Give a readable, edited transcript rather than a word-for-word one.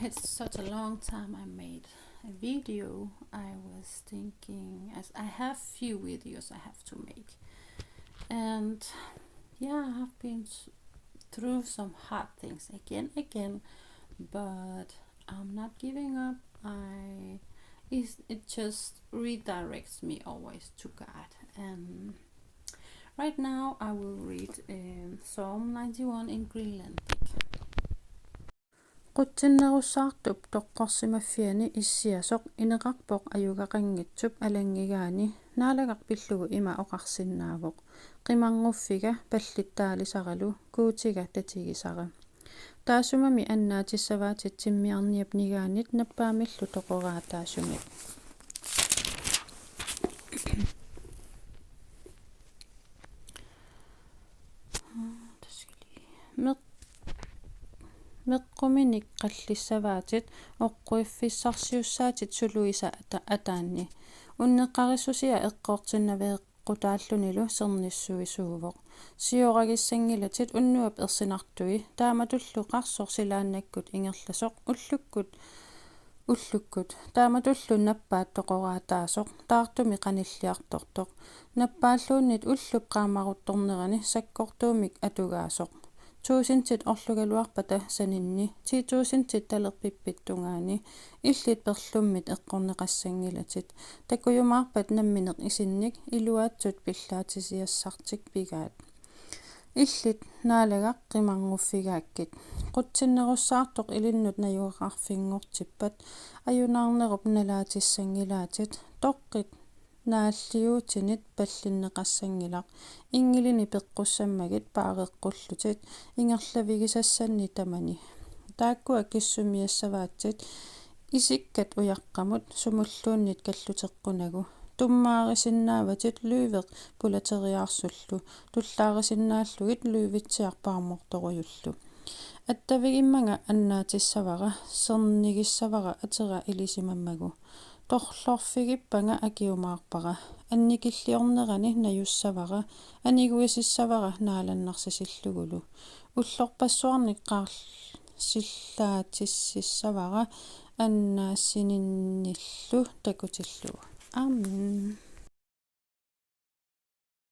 It's such a long time I made a video. I was thinking, as I have few videos I have to make, and yeah, I have been through some hard things again, but I'm not giving up. It just redirects me always to God. And right now I will read Psalm 91 in Greenlandic. Qutsinnerussartup toqqorsimaffiani issiasoq ineqarpoq ayugaqanngitsup alanggigaani naalaqarpillugu ima oqarsinnaavoq qimannguffiga pallittaalisaralu kuutiga tatigisara taasumami annaatissavaatit timmiarniap nigaanit nappaamillu toqoraataasumik meqquminik qallissavaatit oqquiffissarsiussaatit suluisa ataanni unneqqarissusia eqqoortinnaveeqqutaallunilu sernissuisuuvoq sioragissanggilatit unnuap ersinartui taamatullu qarsorsilaannakkut ingerlasoq ullukkut taamatullu nappaat toqoraataasoq taartumi qanilliartortoq nappaalluunnit ullup qaamaruttornerani sakkortuumik atugaasoq tuusintit orlugaluarpata saninni tiituusintit talerpippittungaani illit perlummit eqqorneqassanggilatit takuyumaarpat nammineq isinnik iluaatsut pillaatisiassartik pigaat illit naalagaq qimanguffigaakkit qutsinnerussaartoq ilinnut najuaqarfingortippat ajunaarnerup nalaatissangilaatit toqqit naalliuutinit pallinneqassanngilaq ingilini peqqussammagit paareqqullutit ingerlavigisassanni tamani taakkua kissumiassavaatsit isikkat uyaqqamut sumulluunnit kalluteqqunagu tummaarisinnaavatit luyveq pulateriaarsullu tullaarisinnaalluгит luyvitsiarpaarmortorujullu attavigimmaga annaatissavara sernigissavara atera ilisimammagu torlorfigippanga akiumaarpara annikilliornerani najussavara aniguisissavara naalannarsisilluгулу ullorpassuarnik qaarsillaatississavara annaassininnillu takutillugu aamen.